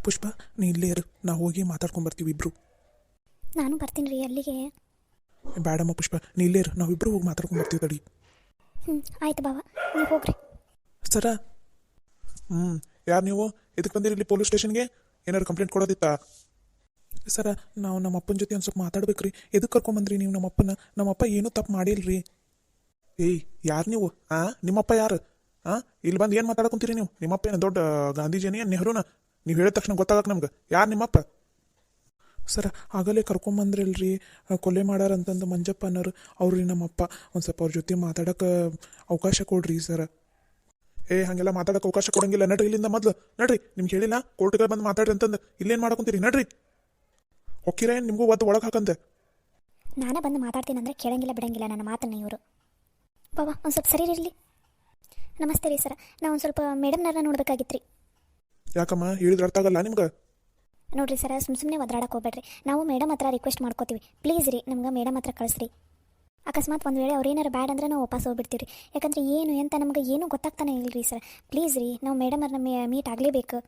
ಪುಷ್ಪ, ನೀ ಇಲ್ಲೇ ಇರು, ನಾವು ಹೋಗಿ ಮಾತಾಡ್ಕೊಂಬರ್ತೀವಿ ಇಬ್ರು. ನಾನು ಬರ್ತೀನಿ ರೀ ಅಲ್ಲಿಗೆ. ಬೇಡಮ್ಮ ಪುಷ್ಪ, ನೀ ಇಲ್ಲೇ ಇರು, ನಾವಿಬ್ರು ಹೋಗಿ ಮಾತಾಡ್ಕೊಂಬರ್ತೀವಿ ತಡಿ. ಆಯ್ತು ಬಾವ, ನೀವು ಹೋಗ್ರಿ. ಸರ. ಯಾರು ನೀವು? ಇದಕ್ಕೆ ಬಂದಿರಿ ಇಲ್ಲಿ ಪೊಲೀಸ್ ಸ್ಟೇಷನ್ಗೆ? ಏನಾದ್ರು ಕಂಪ್ಲೇಂಟ್ ಕೊಡೋದಿತ್ತಾ? ಸರ, ನಾವು ನಮ್ಮ ಅಪ್ಪನ ಜೊತೆ ಒಂದು ಸ್ವಲ್ಪ ಮಾತಾಡ್ಬೇಕ್ರಿ. ಎದಕ್ಕೆ ಕರ್ಕೊಂಬಂದ್ರಿ ನೀವು ನಮ್ಮಪ್ಪನ? ನಮ್ಮಪ್ಪ ಏನೂ ತಪ್ಪು ಮಾಡಿಲ್ರಿ. ಏಯ್, ಯಾರು ನೀವು? ನಿಮ್ಮಪ್ಪ ಯಾರು? ಇಲ್ಲಿ ಬಂದು ಏನು ಮಾತಾಡ್ಕೊಂತೀರಿ ನೀವು? ನಿಮ್ಮಪ್ಪ ಏನು ದೊಡ್ಡ ಗಾಂಧೀಜಿನೇ, ನೆಹರೂನ? ನೀವು ಹೇಳಿದ ತಕ್ಷಣ ಗೊತ್ತಾಗಕ್ಕೆ ನಮ್ಗೆ ಯಾರು ನಿಮ್ಮಪ್ಪ? ಸರ, ಆಗಲೇ ಕರ್ಕೊಂಬಂದ್ರಲ್ರಿ, ಕೊಲೆ ಮಾಡ್ಯಾರಂತಂದು ಮಂಜಪ್ಪ ಅನ್ನೋರು ಅವ್ರಿ ನಮ್ಮಪ್ಪ. ಒಂದು ಸ್ವಲ್ಪ ಅವ್ರ ಜೊತೆ ಮಾತಾಡೋಕೆ ಅವಕಾಶ ಕೊಡ್ರಿ ಸರ. ಹಾಗೆಲ್ಲ ಮಾತಾಡೋಕೆ ಅವಕಾಶ ಕೊಡಂಗಿಲ್ಲ. ನಡ್ರಿ ಇಲ್ಲಿಂದ ಮೊದಲು, ನಡ್ರಿ. ನಿಮ್ಗೆ ಹೇಳಿಲ್ಲ ಕೋರ್ಟ್ಗೆ ಬಂದು ಮಾತಾಡ್ರಿ ಅಂತಂದು? ಇಲ್ಲೇನು ಮಾಡ್ಕೊಂತೀರಿ? ನಡ್ರಿ. ಹೊಕ್ಕಿರ ಏನು ನಿಮಗೂ ಒದ್ದು ಒಳಗೆ ಹಾಕಂತೆ? ನಾನೇ ಬಂದು ಮಾತಾಡ್ತೀನಿ ಅಂದರೆ ಕೇಳಂಗಿಲ್ಲ ಬಿಡಂಗಿಲ್ಲ ನನ್ನ ಮಾತನ್ನ ಇವರು. ಬಾಬಾ ಒಂದು ಸ್ವಲ್ಪ ಸರಿ ಇರಲಿ. ನಮಸ್ತೆ ರೀ ಸರ, ನಾವು ಒಂದು ಸ್ವಲ್ಪ ಮೇಡಮ್ನವ್ರನ್ನ ನೋಡ್ಬೇಕಾಗಿತ್ತು ರೀ. ಯಾಕಮ್ಮ, ಹೇಳಿದ್ರೆ ಅರ್ಥ ಆಗಲ್ಲ ನಿಮ್ಗೆ? ನೋಡಿರಿ ಸರ, ಸುಮ್ಮನೆ ಒದ್ರಾಡಕ್ಕೆ ಹೋಗ್ಬೇಡ್ರಿ. ನಾವು ಮೇಡಮ್ ಹತ್ರ ರಿಕ್ವೆಸ್ಟ್ ಮಾಡ್ಕೋತೀವಿ, ಪ್ಲೀಸ್ ರೀ ನಮ್ಗೆ ಮೇಡಮ್ ಹತ್ರ ಕಳಿಸ್ರಿ. ಅಕಸ್ಮಾತ್ ಒಂದು ವೇಳೆ ಅವ್ರು ಏನಾರು ಬ್ಯಾಡ್ ಅಂದರೆ ನಾವು ವಾಪಸ್ ಹೋಗ್ಬಿಡ್ತೀವಿ ರೀ. ಯಾಕಂದರೆ ಏನು ಎಂತ ನಮ್ಗೆ ಏನೂ ಗೊತ್ತಾಗ್ತಾನೆ ಇಲ್ಲರಿ ಸರ್. ಪ್ಲೀಸ್ ರೀ, ನಾವು ಮೇಡಮ್ ಅವ್ರನ್ನ ಮೀಟ್ ಆಗಲೇಬೇಕು.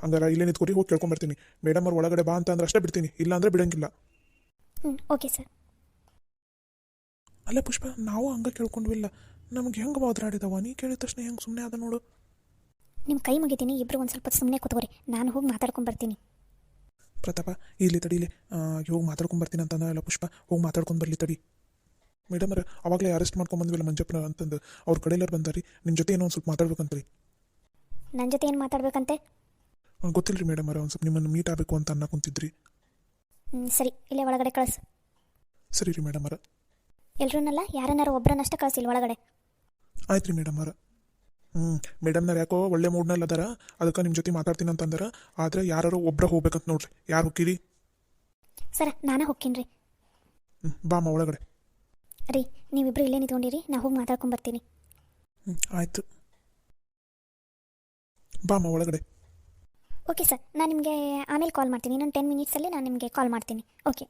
ಹಂಗಾರೆ ಇಲ್ಲೇ ನಿಂತ್ಕೊರಿ, ಹೋಗಿ ಕೇಳ್ಕೊಂಬರ್ತೀನಿ. ಮೇಡಮ್ ಅವ್ರು ಒಳಗಡೆ ಬಾ ಅಂತ ಅಂದ್ರೆ ಅಷ್ಟೇ ಬಿಡ್ತೀನಿ, ಇಲ್ಲ ಅಂದರೆ ಬಿಡಂಗಿಲ್ಲ. Okay sir. ಅಲ್ಲ ಪುಷ್ಪ, ನಾವು ಹಂಗೆ ಕೇಳ್ಕೊಂಡ್ವಿಲ್ಲ, ನಮ್ಗೆ ಹೆಂಗೆ ಬಾದ್ರಾಡಿದವ? ನೀ ಕೇಳಿದ ತಕ್ಷಣ ಹೆಂಗೆ ಸುಮ್ಮನೆ ಅದ ನೋಡು. ನಿಮ್ಮ ಕೈ ಮುಗಿತೀನಿ, ಇಬ್ಬರು ಒಂದು ಸ್ವಲ್ಪ ಸುಮ್ಮನೆ ಕೂತ್ಕೋರಿ, ನಾನು ಹೋಗಿ ಮಾತಾಡ್ಕೊಂಡು ಬರ್ತೀನಿ. ಪ್ರತಾಪ, ಇಲ್ಲಿ ತಡೀಲಿ, ಹೋಗಿ ಮಾತಾಡ್ಕೊಂಬರ್ತೀನಿ ಅಂತಂದಲ್ಲ ಪುಷ್ಪ, ಹೋಗಿ ಮಾಡ್ಕೊಂಡು ಬರಲಿ ತಡಿ. ಮೇಡಮ್ ಅವ್ರ ಅವಾಗಲೇ ಅರೆಸ್ಟ್ ಮಾಡ್ಕೊಂಬಂದ್ವಿಲ್ಲ ಮಂಜಪ್ಪನ ಅಂತಂದು, ಅವ್ರ ಕಡೆಯಲ್ಲಾರು ಬಂದಾರಿ, ನಿಮ್ಮ ಜೊತೆ ಏನೋ ಒಂದು ಸ್ವಲ್ಪ ಮಾತಾಡ್ಬೇಕಂತ್ರಿ. ನನ್ನ ಜೊತೆ ಏನು ಮಾತಾಡ್ಬೇಕಂತೆ? ಗೊತ್ತಿಲ್ಲ ರೀ ಮೇಡಮ್ ಅವ್ರ, ಒಂದು ಸ್ವಲ್ಪ ನಿಮ್ಮನ್ನು ಮೀಟ್ ಆಗಬೇಕು ಅಂತ ಅನ್ನಕುಂತಿದ್ರಿ. ಸರಿ, ಇಲ್ಲೇ ಒಳಗಡೆ ಕಳಿಸು. ಸರಿ ರೀ ಮೇಡಮ್ ಅವ್ರ. ಎಲ್ರನ್ನಲ್ಲ, ಯಾರನ್ನಾರು ಒಬ್ಬರನ್ನಷ್ಟೇ ಕಳಿಸಿಲ್ಲ ಒಳಗಡೆ. ಆಯ್ತು ರೀ ಮೇಡಮ್ ಅವ್ರ. ಮೇಡಮ್ನಾರು ಯಾಕೋ ಒಳ್ಳೆ ಮೂಡ್ನಲ್ಲಿ ಅದಾರ, ಅದಕ್ಕೆ ನಿಮ್ಮ ಜೊತೆ ಮಾತಾಡ್ತೀನಿ ಅಂತಂದ್ರೆ. ಆದರೆ ಯಾರು ಒಬ್ಬರ ಹೋಗ್ಬೇಕಂತ ನೋಡ್ರಿ. ಯಾರು ಹೋಗ್ತೀರಿ? ಸರ, ನಾನೇ ಹೋಗ್ತೀನಿ ರೀ. ಬಾಮ್ಮ ಒಳಗಡೆ. ರೀ, ನೀವಿಬ್ಬರು ಇಲ್ಲೇ ನಿಂತ್ಕೊಂಡಿರಿ, ನಾ ಹೋಗಿ ಮಾತಾಡ್ಕೊಂಡು ಬರ್ತೀನಿ. ಆಯಿತು, ಬಾಮ್ಮ ಒಳಗಡೆ. ಓಕೆ ಸರ್, ನಾನು ನಿಮಗೆ ಆಮೇಲೆ ಕಾಲ್ ಮಾಡ್ತೀನಿ. ಇನ್ನೊಂದು 10 ಮಿನಿಟ್ಸಲ್ಲಿ ನಾನು ನಿಮಗೆ ಕಾಲ್ ಮಾಡ್ತೀನಿ. Okay.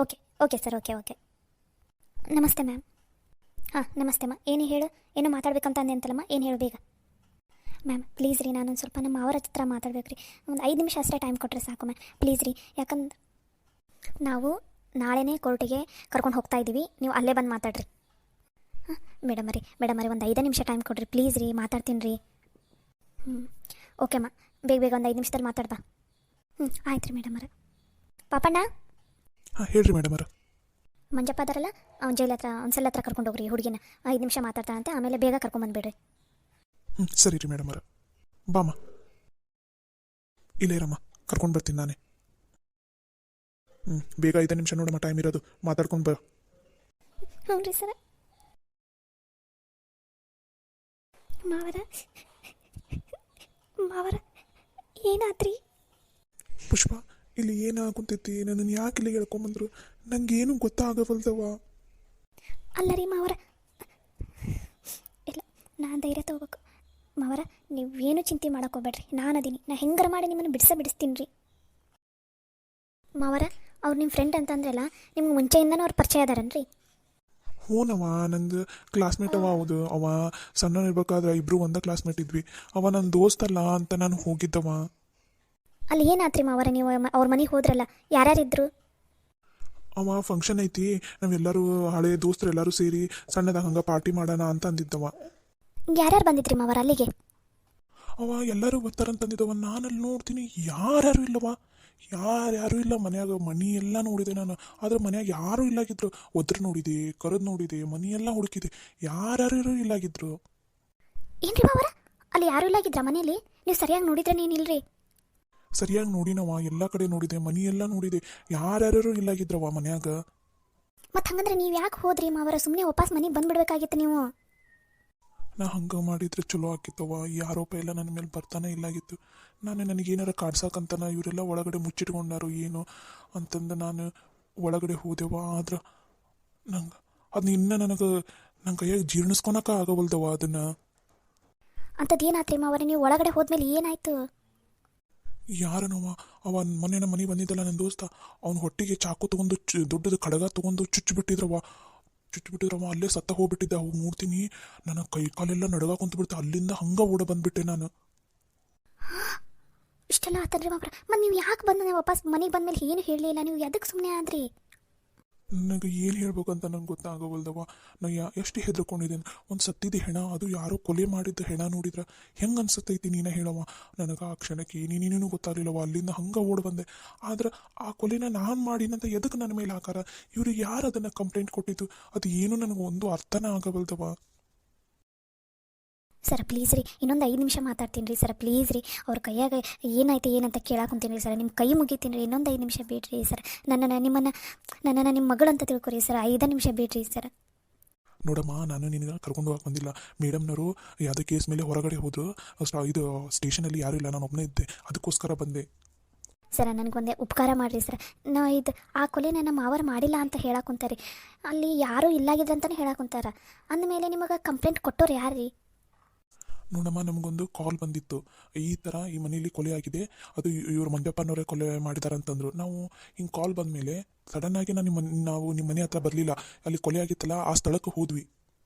Okay okay sir, okay. ನಮಸ್ತೆ ಮ್ಯಾಮ್. ನಮಸ್ತೆ ಅಮ್ಮ. ಏನು ಹೇಳು? ಏನೋ ಮಾತಾಡ್ಬೇಕಂತ ಅಂದೆ ಅಂತಲ್ಲಮ್ಮ, ಏನು ಹೇಳು ಬೇಗ. ಮ್ಯಾಮ್ ಪ್ಲೀಸ್ ರೀ, ನಾನೊಂದು ಸ್ವಲ್ಪ ನಮ್ಮ ಅವರ ಹತ್ರ ಮಾತಾಡ್ಬೇಕು ರೀ. ಒಂದು 5 ನಿಮಿಷ ಅಷ್ಟೇ ಟೈಮ್ ಕೊಟ್ಟರೆ ಸಾಕು ಮ್ಯಾಮ್, ಪ್ಲೀಸ್ ರೀ. ಯಾಕಂದ್ರೆ ನಾವು ನಾಳೆನೇ ಕೋರ್ಟಿಗೆ ಕರ್ಕೊಂಡು ಹೋಗ್ತಾ ಇದ್ದೀವಿ, ನೀವು ಅಲ್ಲೇ ಬಂದು ಮಾತಾಡ್ರಿ. ಮೇಡಮ್ ರೀ ಒಂದು 5 ನಿಮಿಷ ಟೈಮ್ ಕೊಡ್ರಿ ಪ್ಲೀಸ್ ರೀ, ಮಾತಾಡ್ತೀನಿ ರೀ. ಓಕೆ ಅಮ್ಮ, ಬೇಗ ಒಂದು 5 ನಿಮಿಷದಲ್ಲಿ ಮಾತಾಡ್ಬಾ. ಆಯ್ತು ರೀ ಮೇಡಮ್ ಅವರ. ಪಾಪಣ್ಣ. ಹೇಳ್ರಿ ಮೇಡಮ್ ಅವರ. ಮಂಜಪ್ಪ ಅದಾರಲ್ಲ, ಅವ್ನು ಜೈಲ್ ಹತ್ರ ಒಂದು ಸಲ ಹತ್ರ ಕರ್ಕೊಂಡು ಹೋಗ್ರಿ ಹುಡುಗಿನ. 5 ನಿಮಿಷ ಮಾತಾಡ್ತಾನಂತೆ, ಆಮೇಲೆ ಬೇಗ ಕರ್ಕೊಂಬಂದುಬಿಡ್ರಿ. ಸರಿ ರೀ ಮೇಡಮ್ ಅವರ. ಬಾಮ್ಮ ಇಲ್ಲೇ ಇರಮ್ಮ, ಕರ್ಕೊಂಡು ಬರ್ತೀನಿ ನಾನೇ. ಬೇಗ 5 ನಿಮಿಷ ನೋಡಮ್ಮ ಟೈಮ್ ಇರೋದು, ಮಾತಾಡ್ಕೊಂಡು ಬರ. ಹ್ಞೂ ರೀ ಸರ. ಮಾವರ ಏನಾತ್ರಿ? ಪುಷ್ಪ, ಇಲ್ಲಿ ಏನಾಗುತ್ತೈತಿ? ನನ್ನನ್ನು ಯಾಕೆ ಇಲ್ಲಿ ಹೇಳ್ಕೊಂಬಂದ್ರು? ನಂಗೇನು ಗೊತ್ತಾಗವಲ್ದವ. ಅಲ್ಲ ರೀ ಮಾವರ, ಇಲ್ಲ, ನಾನು ಧೈರ್ಯ ತಗೋಬೇಕು. ಮಾವರ, ನೀವೇನು ಚಿಂತೆ ಮಾಡೋಕ್ಕೋಗ್ಬೇಡ್ರಿ, ನಾನು ಅದೀನಿ. ನಾ ಹೆಂಗಾರ ಮಾಡಿ ನಿಮ್ಮನ್ನು ಬಿಡಿಸ್ತೀನಿ ರೀ. ಮಾವರ, ಅವ್ರು ನಿಮ್ಮ ಫ್ರೆಂಡ್ ಅಂತಂದ್ರಲ್ಲ, ನಿಮ್ಗೆ ಮುಂಚೆಯಿಂದನೂ ಅವ್ರು ಪರಿಚಯ ಅದಾರನ್ರಿ? ಹ್ಞೂನವ, ನಂದು ಕ್ಲಾಸ್ಮೇಟ್ ಅವ. ಹೌದು, ಅವ ಸಣ್ಣ ಇರ್ಬೇಕಾದ್ರೆ ಇಬ್ಬರು ಒಂದೇ ಕ್ಲಾಸ್ಮೇಟ್ ಇದ್ವಿ. ಅವ ನನ್ನ ದೋಸ್ತಲ್ಲ ಅಂತ ನಾನು ಹೋಗಿದ್ದವ. ಅಲ್ಲಿ ಏನಾತ್ರಿ ಮಾವರ, ನೀವು ಅವ್ರ ಮನೆಗೆ ಹೋದ್ರಲ್ಲ, ಯಾರ್ಯಾರಿದ್ರು? ಅವ ಫಂಕ್ಷನ್ ಐತಿ, ನಾವೆಲ್ಲರೂ ಹಳೆ ದೋಸ್ತರು ಎಲ್ಲರೂ ಸೇರಿ ಸಣ್ಣದಾಗ ಹಂಗೆ ಪಾರ್ಟಿ ಮಾಡೋಣ ಅಂತ ಅಂದಿದ್ದವ. ಯಾರ್ಯಾರು ಬಂದಿದ್ರಿ ಮಾವರ ಅಲ್ಲಿಗೆ? ಅವ ಎಲ್ಲರೂ ಬರ್ತಾರಂತಂದಿದ್ದವ. ನಾನಲ್ಲಿ ನೋಡ್ತೀನಿ ಯಾರ್ಯಾರು ಇಲ್ಲವ, ಯಾರ್ಯಾರು ಇಲ್ಲ ಮನ್ಯಾಗ. ಮನಿ ಎಲ್ಲ ನೋಡಿದೆ ನಾನು, ಆದ್ರೆ ಮನ್ಯಾಗ ಯಾರೂ ಇಲ್ಲಾಗಿದ್ರು. ಒದ್ರು ನೋಡಿದೆ, ಕರೆದು ನೋಡಿದೆ, ಮನಿ ಎಲ್ಲ ಹುಡುಕಿದೆ, ಯಾರ್ಯಾರು ಇಲ್ಲಾಗಿದ್ರು. ಏನ್ರಿ ಮಾವರ, ಅಲ್ಲಿ ಯಾರು ಇಲ್ಲಾಗಿದ್ರ ಮನೇಲಿ? ನೀವು ಸರಿಯಾಗಿ ನೋಡಿದ್ರೆ ನೀನಿಲ್ರಿ? ಸರಿಯಾಗಿ ನೋಡಿನವ, ಎಲ್ಲ ಕಡೆ ನೋಡಿದೆ, ಮನಿ ಎಲ್ಲ ನೋಡಿದೆ, ಯಾರ್ಯಾರು ಇಲ್ಲಾಗಿದ್ರವ ಮನ್ಯಾಗ. ಮತ್ತೆ ಹಂಗಂದ್ರೆ ನೀವು ಯಾಕೆ ಹೋದ್ರಿ ಮಾವರ? ಸುಮ್ಮನೆ ವಾಪಸ್ ಮನೆಗೆ ಬಂದ್ಬಿಡ್ಬೇಕಾಗಿತ್ತು ನೀವು. ನಾ ಹಂಗೆ ಮಾಡಿದ್ರೆ ಚಲೋ ಆಗಿತ್ತವ. ಈ ಆರೋಪ ಎಲ್ಲ ನನ್ನ ಮೇಲೆ ಬರ್ತಾನೆ ಇಲ್ಲಾಗಿತ್ತು. ನನಗೇನಾರ ಕಾಡ್ಸಾಕಂತನ ಇವರೆಲ್ಲ ಒಳಗಡೆ ಮುಚ್ಚಿಟ್ಕೊಂಡಾರು ಏನು ಅಂತಂದು ನಾನು ಒಳಗಡೆ ಹೋದೆವ. ಆದ್ರೆ ನಂಗೆ ಅದನ್ನ ಇನ್ನೂ ನನ್ನ ಕೈಯಾಗ ಜೀರ್ಣಿಸ್ಕೊಳಕ ಆಗವಲ್ದವ ಅದನ್ನು. ಅಂಥದ್ದೇನಾತ್ರಿ ಮಾವರ, ನೀವು ಒಳಗಡೆ ಹೋದ್ಮೇಲೆ ಏನಾಯ್ತು? ಯಾರನವ ಅವ ಮೊನ್ನೆ ನಮ್ಮ ಮನೆ ಬಂದಿದ್ದಲ್ಲ ನನ್ನ ದೋಸ್ತ, ಅವ್ನ ಹೊಟ್ಟಿಗೆ ಚಾಕು ತೊಗೊಂಡು ದೊಡ್ಡದು ಕಡಗ ತೊಗೊಂಡು ಚುಚ್ಚಿಬಿಟ್ಟಿದ್ರವ. ಅಲ್ಲೇ ಸತ್ತ ಹೋಗ್ಬಿಟ್ಟಿದ್ದೆ. ಅವು ನೋಡ್ತೀನಿ, ನನ್ನ ಕೈ ಕಾಲೆಲ್ಲ ನಡಗ ಕುಂತು ಬಿಡ್ತೆ. ಅಲ್ಲಿಂದ ಹಂಗೆ ಓಡ ಬಂದ್ಬಿಟ್ಟೆ ನಾನು. ಇಷ್ಟೆಲ್ಲ ಆತನ್ರಿ ಮಾವ್ರ. ಮತ್ತು ನೀವು ಯಾಕೆ ಬಂದ ವಾಪಸ್ ಮನೆಗೆ ಬಂದಮೇಲೆ ಏನು ಹೇಳಲಿಲ್ಲ, ನೀವು ಎದಕ್ಕೆ ಸುಮ್ಮನೆ ಆದ್ರಿ? ನನಗೆ ಏನು ಹೇಳ್ಬೇಕಂತ ನಂಗೆ ಗೊತ್ತಾಗವಲ್ದವ. ನಾ ಎಷ್ಟು ಹೆದರ್ಕೊಂಡಿದ್ದೇನೆ. ಒಂದು ಸತ್ತಿದ ಹೆಣ, ಅದು ಯಾರೋ ಕೊಲೆ ಮಾಡಿದ್ದ ಹೆಣ ನೋಡಿದ್ರೆ ಹೆಂಗೆ ಅನ್ಸತ್ತೈತಿ ನೀನೇ ಹೇಳವ. ನನಗೆ ಆ ಕ್ಷಣಕ್ಕೆ ಏನೇನೇನೂ ಗೊತ್ತಾಗಲಿಲ್ಲವ. ಅಲ್ಲಿಂದ ಹಂಗೆ ಓಡ್ ಬಂದೆ. ಆದ್ರೆ ಆ ಕೊಲೆನ ನಾನು ಮಾಡಿನಂತ ಎದಕ್ಕೆ ನನ್ನ ಮೇಲೆ ಹಾಕಾರ? ಇವ್ರಿಗೆ ಯಾರು ಅದನ್ನು ಕಂಪ್ಲೇಂಟ್ ಕೊಟ್ಟಿದ್ದು? ಅದು ಏನು ನನಗೆ ಒಂದು ಅರ್ಥನೇ ಆಗವಲ್ದವ. ಸರ್ ಪ್ಲೀಸ್ ರೀ, ಇನ್ನೊಂದು 5 ನಿಮಿಷ ಮಾತಾಡ್ತೀನಿ ರೀ ಸರ್, ಪ್ಲೀಸ್ ರೀ. ಅವ್ರ ಕೈಯಾಗ ಏನಾಯ್ತು ಏನಂತ ಕೇಳಾಕೊಂತೀನಿ ರೀ ಸರ್, ನಿಮ್ಮ ಕೈ ಮುಗಿತೀನಿ ರೀ. ಇನ್ನೊಂದು 5 ನಿಮಿಷ ಬಿಡ್ರಿ ಸರ್. ನನ್ನನ್ನು ನಿಮ್ಮ ಮಗಳು ಅಂತ ತಿಳ್ಕೊರಿ ಸರ್. 5 ನಿಮಿಷ ಬಿಡ್ರಿ ಸರ್. ನೋಡಮ್ಮ, ನಾನು ನಿನಗೆ ಕರ್ಕೊಂಡು ಹೋಗಕ್ಕೆ ಬಂದಿಲ್ಲ. ಮೇಡಮ್ನವರು ಯಾವುದೋ ಕೇಸ್ ಮೇಲೆ ಹೊರಗಡೆ ಹೋದ್ರು. ಇದು ಸ್ಟೇಷನಲ್ಲಿ ಯಾರೂ ಇಲ್ಲ, ನಾನು ಒಬ್ಬನೇ ಇದ್ದೆ, ಅದಕ್ಕೋಸ್ಕರ ಬಂದೆ. ಸರ ನನಗೊಂದೇ ಉಪಕಾರ ಮಾಡಿರಿ ಸರ್. ಆ ಕೊಲೆನ ನಮ್ಮ ಮಾವರು ಮಾಡಿಲ್ಲ ಅಂತ ಹೇಳಾಕೊಂತಾರೆ. ಅಲ್ಲಿ ಯಾರೂ ಇಲ್ಲಾಗಿದ್ರೆ ಅಂತಲೇ ಹೇಳಾಕೊಂತಾರ. ಅಂದಮೇಲೆ ನಿಮಗೆ ಕಂಪ್ಲೇಂಟ್ ಕೊಟ್ಟೋರು ಯಾರು ರೀ? ನೋಡಮ್ಮ, ನಮಗೊಂದು ಕಾಲ್ ಬಂದಿತ್ತು, ಈ ಥರ ಈ ಮನೇಲಿ ಕೊಲೆ ಆಗಿದೆ, ಅದು ಇವರು ಮಂಜಪ್ಪನವರೇ ಕೊಲೆ ಮಾಡಿದ್ದಾರೆ ಅಂತಂದರು. ನಾವು ಹಿಂಗೆ ಕಾಲ್ ಬಂದಮೇಲೆ ಸಡನ್ನಾಗಿ ನಾವು ನಿಮ್ಮ ಮನೆ ಹತ್ರ ಬರಲಿಲ್ಲ. ಅಲ್ಲಿ ಕೊಲೆ ಆಗಿತ್ತಲ್ಲ, ಆ ಸ್ಥಳಕ್ಕೆ ಹೋದ್ವಿ.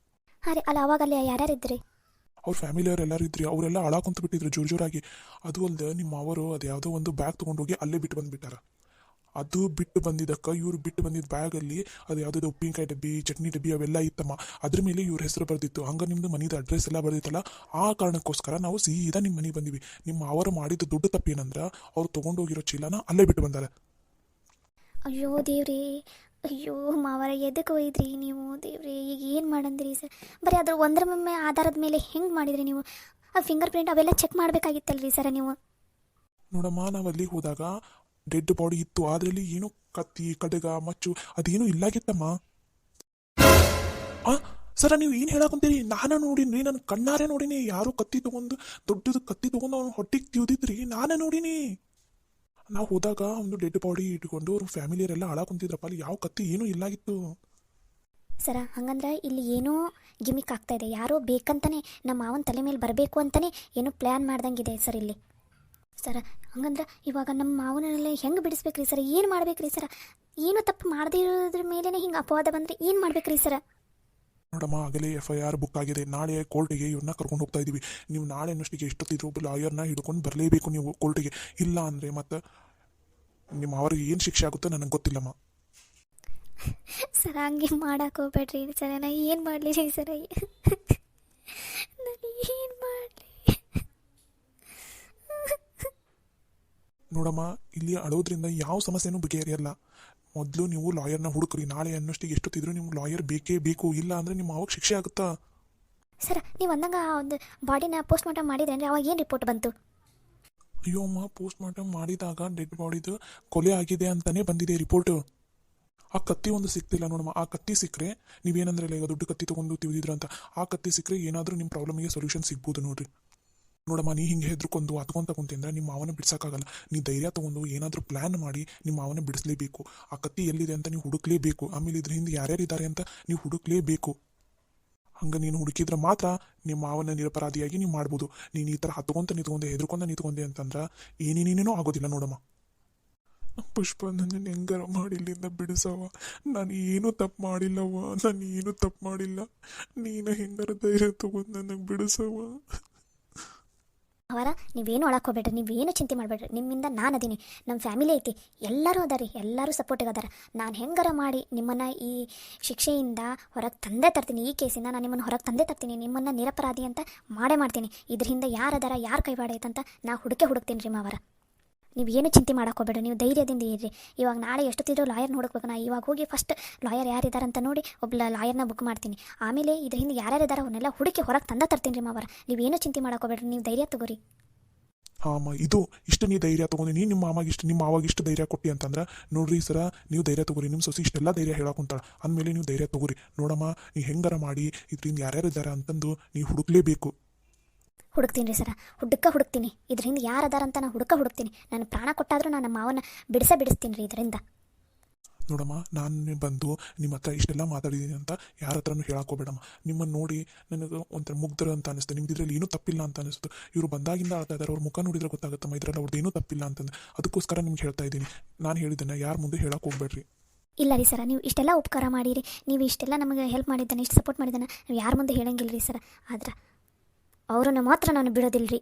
ಹಾಂ ರೀ. ಅಲ್ಲ ಅವಾಗ ಅಲ್ಲಿ ಯಾರ್ಯಾರು ಇದ್ರಿ? ಅವ್ರ ಫ್ಯಾಮಿಲಿಯವ್ರು ಎಲ್ಲರೂ ಇದ್ರಿ. ಅವರೆಲ್ಲ ಅಳಾಕೊಂತ ಬಿಟ್ಟಿದ್ರು ಜೋರಾಗಿ. ಅದು ಅಲ್ಲದೆ ನಿಮ್ಮ ಅವರು ಅದು ಯಾವುದೋ ಒಂದು ಬ್ಯಾಗ್ ತೊಗೊಂಡೋಗಿ ಅಲ್ಲೇ ಬಿಟ್ಟು ಬಂದುಬಿಟ್ಟಾರ. ಅದು ಬಿಟ್ಟು ಬಂದಿದ್ದಕ್ಕೆ ಇವ್ರು ಬಿಟ್ಟು ಬಂದಿದ್ದ ಬ್ಯಾಗಲ್ಲಿ ಅದು ಯಾವುದಾದ್ರು ಉಪ್ಪಿನಕಾಯಿ ಡಬ್ಬಿ, ಚಟ್ನಿ ಡಬ್ಬಿ ಅವೆಲ್ಲ ಇತ್ತಮ್ಮ. ಅದ್ರ ಮೇಲೆ ಇವ್ರ ಹೆಸರು ಬರ್ದಿತ್ತು. ಹಂಗೆ ನಿಮ್ಮದು ಮನೆದು ಅಡ್ರೆಸ್ ಎಲ್ಲ ಬರ್ದಿತ್ತಲ್ಲ, ಆ ಕಾರಣಕ್ಕೋಸ್ಕರ ನಾವು ಸೀದಾ ನಿಮ್ಮ ಮನೆಗೆ ಬಂದಿವಿ. ನಿಮ್ಮ ಅವರು ಮಾಡಿದ ದೊಡ್ಡ ತಪ್ಪೇನಂದ್ರೆ ಅವ್ರು ತೊಗೊಂಡೋಗಿರೋ ಚೀಲನ ಅಲ್ಲೇ ಬಿಟ್ಟು ಬಂದಾರೆ. ಅಯ್ಯೋ ದೇವ್ರಿ, ಅಯ್ಯೋ ಮಾವರ ಎದಕ್ಕೆ ಒಯ್ದ್ರಿ ನೀವು? ದೇವ್ರಿ, ಈಗ ಏನು ಮಾಡಂದ್ರಿ ಸರ್? ಬರೀ ಅದ್ರ ಒಂದರ ಒಮ್ಮೆ ಆಧಾರದ ಮೇಲೆ ಹೆಂಗೆ ಮಾಡಿದ್ರಿ ನೀವು? ಆ ಫಿಂಗರ್ ಪ್ರಿಂಟ್ ಅವೆಲ್ಲ ಚೆಕ್ ಮಾಡಬೇಕಾಗಿತ್ತಲ್ರಿ ಸರ ನೀವು? ನೋಡಮ್ಮ, ನಾವು ಅಲ್ಲಿ ಹೋದಾಗ ಡೆಡ್ ಬಾಡಿ ಇತ್ತು. ಅದರಲ್ಲಿ ಏನೋ ಕತ್ತಿ, ಕಡಗ, ಮಚ್ಚು ಅದೇನೂ ಇಲ್ಲಾಗಿತ್ತಮ್ಮ. ಸರ, ನೀವು ಏನು ಹೇಳಾಕೊಂತೀರಿ? ನಾನು ನೋಡಿನಿ, ನನ್ನ ಕಣ್ಣಾರೆ ನೋಡಿನಿ. ಯಾರೋ ಕತ್ತಿ ತೊಗೊಂಡು, ದೊಡ್ಡದು ಕತ್ತಿ ತೊಗೊಂಡು ಅವ್ನು ಹೊಟ್ಟಿಗೆ ತಿವ್ದಿದ್ರಿ, ನಾನೇ ನೋಡಿನಿ. ನಾವು ಹೋದಾಗ ಒಂದು ಡೆಡ್ ಬಾಡಿ ಇಟ್ಕೊಂಡು ಅವ್ರ ಫ್ಯಾಮಿಲಿಯರೆಲ್ಲ ಹಾಳಾಕೊಂತಿದ್ರಪ್ಪ. ಅಲ್ಲಿ ಯಾವ ಕತ್ತಿ ಏನೂ ಇಲ್ಲಾಗಿತ್ತು. ಸರ ಹಂಗಂದ್ರೆ ಇಲ್ಲಿ ಏನೋ ಗಿಮಿಕ್ ಆಗ್ತಾ ಇದೆ. ಯಾರೋ ಬೇಕಂತಾನೆ ನಮ್ಮ ಮಾವನ ತಲೆ ಮೇಲೆ ಬರಬೇಕು ಅಂತಲೇ ಏನೋ ಪ್ಲ್ಯಾನ್ ಮಾಡ್ದಂಗಿದೆ ಸರ್ ಇಲ್ಲಿ. ಸರ ಹಂಗಂದ್ರೆ ಇವಾಗ ನಮ್ಮ ಮಾವನಲ್ಲೇ ಹೆಂಗೆ ಬಿಡಿಸ್ಬೇಕ್ರಿ ಸರ್? ಏನು ಮಾಡ್ಬೇಕ್ರಿ ಸರ? ಏನು ತಪ್ಪು ಮಾಡದೇ ಇರೋದ್ರ ಮೇಲೇ ಹಿಂಗೆ ಅಪವಾದ ಬಂದರೆ ಏನು ಮಾಡ್ಬೇಕ್ರಿ ಸರ? ನೋಡಮ್ಮ, ಆಗಲೇ FIR ಬುಕ್ ಆಗಿದೆ. ನಾಳೆ ಕೋರ್ಟಿಗೆ ಇವ್ರನ್ನ ಕರ್ಕೊಂಡು ಹೋಗ್ತಾ ಇದ್ದೀವಿ. ನೀವು ನಾಳೆ ಅನ್ನೋಷ್ಟಿಗೆ ಎಷ್ಟೊತ್ತಿದ್ರು ಒಬ್ಬ ಲಾಯರ್ನ ಹಿಡ್ಕೊಂಡು ಬರಲೇಬೇಕು ನೀವು ಕೋರ್ಟಿಗೆ. ಇಲ್ಲ ಅಂದರೆ ಮತ್ತೆ ನಿಮ್ಮ ಅವ್ರಿಗೆ ಏನು ಶಿಕ್ಷೆ ಆಗುತ್ತೋ ನನಗೆ ಗೊತ್ತಿಲ್ಲಮ್ಮ. ಸರ್ ಹಂಗೆ ಮಾಡಕ್ಕೆ ಹೋಗ್ಬೇಡ್ರಿ ಸರ. ನಾನು ಏನು ಮಾಡಲಿ ರೀ ಸರ? ನಾನು ಏನು ಮಾಡಲಿ? ನೋಡಮ್ಮ, ಇಲ್ಲಿ ಅಳೋದ್ರಿಂದ ಯಾವ ಸಮಸ್ಯೆನೂ ಬಗೆಹರಿಯಲ್ಲ. ಮೊದಲು ನೀವು ಲಾಯರ್ನ ಹುಡುಕ್ರಿ. ನಾಳೆ ಅನ್ನೋಷ್ಟಿಗೆ ಎಷ್ಟೊತ್ತಿದ್ರು ನಿಮ್ಗೆ ಲಾಯರ್ ಬೇಕೇ ಬೇಕು. ಇಲ್ಲ ಅಂದರೆ ನಿಮ್ಮ ಅವಾಗ ಶಿಕ್ಷೆ ಆಗುತ್ತಾ? ಸರ್ ನೀವು ಅಂದಂಗೆ ಆ ಒಂದು ಬಾಡಿನ ಪೋಸ್ಟ್ ಮಾರ್ಟಮ್ ಮಾಡಿದ್ರೆ ಅಂದರೆ ಅವಾಗ ಏನು ರಿಪೋರ್ಟ್ ಬಂತು? ಅಯ್ಯೋ ಅಮ್ಮ, ಪೋಸ್ಟ್ ಮಾರ್ಟಮ್ ಮಾಡಿದಾಗ ಡೆಡ್ ಬಾಡಿದು ಕೊಲೆ ಆಗಿದೆ ಅಂತಲೇ ಬಂದಿದೆ ರಿಪೋರ್ಟು. ಆ ಕತ್ತಿ ಒಂದು ಸಿಕ್ತಿಲ್ಲ ನೋಡಮ್ಮ. ಆ ಕತ್ತಿ ಸಿಕ್ಕರೆ ನೀವೇನಂದ್ರೆ ಈಗ ದೊಡ್ಡ ಕತ್ತಿ ತೊಗೊಂಡು ತಿವಿದಿದ್ರು ಅಂತ, ಆ ಕತ್ತಿ ಸಿಕ್ಕರೆ ಏನಾದರೂ ನಿಮ್ಮ ಪ್ರಾಬ್ಲಮಿಗೆ ಸೊಲ್ಯೂಷನ್ ಸಿಗ್ಬೋದು ನೋಡ್ರಿ. ನೋಡಮ್ಮ, ನೀ ಹಿಂಗೆ ಹೆದ್ರುಕೊಂಡು ಹತ್ಕೊಂತ ಕುಂತಿಂದ್ರೆ ನಿಮ್ಮ ಮಾವನ ಬಿಡ್ಸೋಕ್ಕಾಗಲ್ಲ. ನೀ ಧೈರ್ಯ ತೊಗೊಂಡು ಏನಾದರೂ ಪ್ಲ್ಯಾನ್ ಮಾಡಿ ನಿಮ್ಮ ಮಾವನ ಬಿಡಿಸ್ಲೇಬೇಕು. ಆ ಕತ್ತಿ ಎಲ್ಲಿದೆ ಅಂತ ನೀವು ಹುಡುಕ್ಲೇಬೇಕು. ಆಮೇಲೆ ಇದ್ರ ಹಿಂದೆ ಯಾರ್ಯಾರಿದ್ದಾರೆ ಅಂತ ನೀವು ಹುಡುಕ್ಲೇಬೇಕು. ಹಂಗೆ ನೀನು ಹುಡುಕಿದ್ರೆ ಮಾತ್ರ ನಿಮ್ಮ ಮಾವನ ನಿರಪರಾಧಿಯಾಗಿ ನೀವು ಮಾಡ್ಬೋದು. ನೀನು ಈ ಥರ ಹತ್ಕೊಂತ ನಿಂತ್ಕೊಂಡೆ ಅಂತಂದ್ರೆ ಏನೇನೇನೇನೋ ಆಗೋದಿಲ್ಲ ನೋಡಮ್ಮ. ಪುಷ್ಪ, ನನ್ನ ಹೆಂಗಾರ ಮಾಡಿ ಇಲ್ಲಿಂದ ಬಿಡಿಸವ. ನಾನು ಏನೂ ತಪ್ಪು ಮಾಡಿಲ್ಲವ. ನಾನು ಏನೂ ತಪ್ಪು ಮಾಡಿಲ್ಲ. ನೀನು ಹೆಂಗಾರ ಧೈರ್ಯ ತೊಗೊಂಡು ನನಗೆ ಬಿಡಿಸವ. ಅವರ ನೀವೇನು ಒಳಕ್ಕೆ ಹೋಗ್ಬೇಡ್ರಿ, ನೀವೇನು ಚಿಂತೆ ಮಾಡಬೇಡ್ರಿ. ನಿಮ್ಮಿಂದ ನಾನು ಅದೀನಿ, ನಮ್ಮ ಫ್ಯಾಮಿಲಿ ಐತಿ, ಎಲ್ಲರೂ ಅದಾರಿ, ಎಲ್ಲರೂ ಸಪೋರ್ಟಿಗೆ ಅದಾರ. ನಾನು ಹೆಂಗಾರ ಮಾಡಿ ನಿಮ್ಮನ್ನು ಈ ಶಿಕ್ಷೆಯಿಂದ ಹೊರಗೆ ತಂದೆ ತರ್ತೀನಿ. ಈ ಕೇಸಿಂದ ನಾನು ನಿಮ್ಮನ್ನು ಹೊರಗೆ ತಂದೆ ತರ್ತೀನಿ. ನಿಮ್ಮನ್ನು ನಿರಪರಾಧಿ ಅಂತ ಮಾಡೇ ಮಾಡ್ತೀನಿ. ಇದ್ರ ಹಿಂದೆ ಯಾರು ಅದಾರ, ಯಾರು ಕೈವಾಡ ಐತಂತ ನಾ ಹುಡುಕ್ತೀನಿ ರೀ ಮಾವರ. ನೀವು ಏನು ಚಿಂತೆ ಮಾಡಕ್ಕೆ ಹೋಗ್ಬೇಡ್ರಿ, ನೀವು ಧೈರ್ಯದಿಂದ ಇರ್ರಿ. ಇವಾಗ ನಾಳೆ ಎಷ್ಟೊತ್ತಿದ್ರು ಲಾಯರ್ನ ಹುಡುಕ್ಬೇಕು. ನಾ ಇವಾಗ ಹೋಗಿ ಫಸ್ಟ್ ಲಾಯರ್ ಯಾರಿದ್ದಾರೆ ಅಂತ ನೋಡಿ ಒಬ್ಬ ಲಾಯರ್ನ ಬುಕ್ ಮಾಡ್ತೀನಿ. ಆಮೇಲೆ ಇದ್ರ ಹಿಂದೆ ಯಾರ್ಯಾರಿದ್ದಾರೆ ಅವನ್ನೆಲ್ಲ ಹುಡುಕಿ ಹೊರಗೆ ತಂದ ತರ್ತೀನಿ ರೀ ಮಾವರ. ನೀವೇನು ಚಿಂತೆ ಮಾಡಕ್ಕೆ ಹೋಗ್ಬೇಡ್ರಿ, ನೀವು ಧೈರ್ಯ ತಗೋರಿ. ಹಾಂ, ಇಷ್ಟು ನೀ ಧೈರ್ಯ ತೊಗೊಂಡು ನಿಮ್ಮ ಮಾವಾಗ ಇಷ್ಟು ಧೈರ್ಯ ಕೊಟ್ಟಿ ಅಂತಂದ್ರೆ ನೋಡ್ರಿ ಸರ, ನೀವು ಧೈರ್ಯ ತಗೋರಿ. ನಿಮ್ಮ ಸೊಸಿ ಇಷ್ಟೆಲ್ಲ ಧೈರ್ಯ ಹೇಳಾಕೊಂತಾಳೆ ಅಂದಮೇಲೆ ನೀವು ಧೈರ್ಯ ತಗೋರಿ. ನೋಡಮ್ಮ, ನೀವು ಹೆಂಗಾರ ಮಾಡಿ ಇದರಿಂದ ಯಾರ್ಯಾರಿದ್ದಾರೆ ಅಂತಂದು ನೀವು ಹುಡುಕ್ಲೇಬೇಕು. ಹುಡುಕ್ತೀನಿ ರೀ ಸರ, ಹುಡುಕ್ತೀನಿ. ಇದ್ರ ಹಿಂದೆ ಯಾರು ಅದಾರಂತ ನಾನು ಹುಡುಕ್ತೀನಿ. ನಾನು ಪ್ರಾಣ ಕೊಟ್ಟಾದರೂ ನಾನು ಮಾವನ ಬಿಡಿಸ್ತೀನಿ ರೀ ಇದರಿಂದ. ನೋಡಮ್ಮ, ನಾನು ಬಂದು ನಿಮ್ಮ ಹತ್ರ ಇಷ್ಟೆಲ್ಲ ಮಾತಾಡಿದ್ದೀನಿ ಅಂತ ಯಾರ ಹತ್ರನೂ ಹೇಳಾಕೋಬೇಡಮ್ಮ. ನಿಮ್ಮನ್ನು ನೋಡಿ ನನಗೆ ಒಂಥರ ಮುಗ್ಧರು ಅಂತ ಅನಿಸ್ತು. ನಿಮ್ದು ಇದರಲ್ಲಿ ಏನೂ ತಪ್ಪಿಲ್ಲ ಅಂತ ಅನಿಸ್ತು. ಇವರು ಬಂದಾಗಿಂದ ಆಡ್ತಾ ಇದ್ದಾರೆ, ಅವ್ರ ಮುಖ ನೋಡಿದ್ರೆ ಗೊತ್ತಾಗುತ್ತಮ್ಮ ಇದರಲ್ಲಿ ಅವ್ರದ್ದು ಏನೂ ತಪ್ಪಿಲ್ಲ ಅಂತಂದು. ಅದಕ್ಕೋಸ್ಕರ ನಿಮ್ಗೆ ಹೇಳ್ತಾ ಇದ್ದೀನಿ. ನಾನು ಹೇಳಿದ್ದನ್ನು ಯಾರ ಮುಂದೆ ಹೇಳಕ್ಕೆ ಹೋಗ್ಬೇಡ್ರಿ. ಇಲ್ಲ ರೀ ಸರ, ನೀವು ಇಷ್ಟೆಲ್ಲ ಉಪಕಾರ ಮಾಡಿರಿ, ನೀವು ಇಷ್ಟೆಲ್ಲ ನಮಗೆ ಹೆಲ್ಪ್ ಮಾಡಿದ್ದಾನೆ, ಇಷ್ಟು ಸಪೋರ್ಟ್ ಮಾಡಿದ್ದಾನೆ, ನೀವು ಯಾರ ಮುಂದೆ ಹೇಳಂಗಿಲ್ಲ ರೀ ಸರ. ಆದ್ರೆ ಅವ್ರನ್ನ ಮಾತ್ರ ನಾನು ಬಿಡೋದಿಲ್ಲ ರೀ.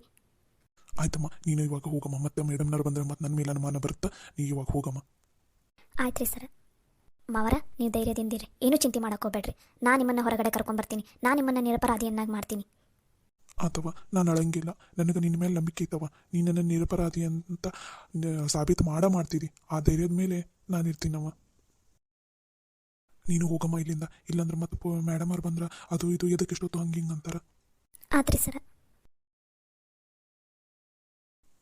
ಆಯ್ತಮ್ಮ ನೀನು ಇವಾಗ ಹೋಗಮ್ಮ, ಮತ್ತೆ ಮೇಡಮ್ನವ್ರು ಬಂದರೆ ಮತ್ತೆ ನನ್ನ ಮೇಲೆ ಅನುಮಾನ ಬರುತ್ತಾ, ನೀ ಇವಾಗ ಹೋಗಮ್ಮ. ಆಯ್ತು ರೀ ಸರ್. ಮಾವರ ನೀವು ಧೈರ್ಯದಿಂದಿರಿ, ಏನೂ ಚಿಂತೆ ಮಾಡಕ್ಕೆ ಹೋಗ್ಬೇಡ್ರಿ. ನಾನು ನಿಮ್ಮನ್ನು ಹೊರಗಡೆ ಕರ್ಕೊಂಬರ್ತೀನಿ, ನಾನು ನಿಮ್ಮನ್ನು ನಿರಪರಾಧಿಯನ್ನಾಗಿ ಮಾಡ್ತೀನಿ. ಅಥವಾ ನಾನು ಅಳಂಗಿಲ್ಲ, ನನಗೆ ನಿನ್ನ ಮೇಲೆ ನಂಬಿಕೆ ಇತ್ತವ, ನೀನು ನನ್ನ ನಿರಪರಾಧಿ ಅಂತ ಸಾಬೀತು ಮಾಡ್ತೀರಿ. ಆ ಧೈರ್ಯದ ಮೇಲೆ ನಾನು ಇರ್ತೀನವ. ನೀನು ಹೋಗಮ್ಮ ಇಲ್ಲಿಂದ, ಇಲ್ಲಾಂದ್ರೆ ಮತ್ತೆ ಮೇಡಮ್ ಅವ್ರು ಬಂದ್ರೆ ಅದು ಇದು ಎದಕ್ಕೆ ಇಷ್ಟೊತ್ತು ಹಂಗೆ ಹಿಂಗೆ ಅಂತಾರೆ. ಆತ್ರಿ ಸರ.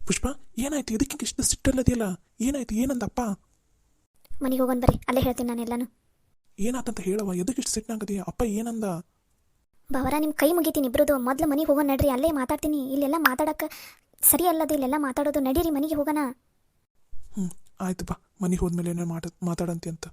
ಪುಷ್ಪ ಏನಾಯ್ತು, ಎದಕ್ಕೆ ಇಷ್ಟು ಸಿಟ್ಟಲ್ಲದಿಯಲ್ಲ, ಏನಾಯ್ತು, ಏನಂದಪ್ಪ? ಮನೆಗೆ ಹೋಗೋಣ ಬರ್ರಿ, ಅಲ್ಲೇ ಹೇಳ್ತೀನಿ ನಾನು ಎಲ್ಲನೂ. ಏನಾತಂತ ಹೇಳವ, ಎದಕ್ಕೆ ಇಷ್ಟು ಸಿಟ್ನಾಗದೀಯ, ಅಪ್ಪ ಏನಂದ? ಬಾವರ ನಿಮ್ಮ ಕೈ ಮುಗಿತೀನಿ ಇಬ್ರದು, ಮೊದಲು ಮನೆಗೆ ಹೋಗೋಣ ನಡ್ರಿ, ಅಲ್ಲೇ ಮಾತಾಡ್ತೀನಿ. ಇಲ್ಲೆಲ್ಲ ಮಾತಾಡಕ್ಕೆ ಸರಿ ಅಲ್ಲದ, ಇಲ್ಲೆಲ್ಲ ಮಾತಾಡೋದು. ನಡೀರಿ ಮನೆಗೆ ಹೋಗೋಣ. ಆಯ್ತು ಬಾ, ಮನೆಗೆ ಹೋದ್ಮೇಲೆ ಏನೇನು ಮಾತಾಡಂತಿ ಅಂತ.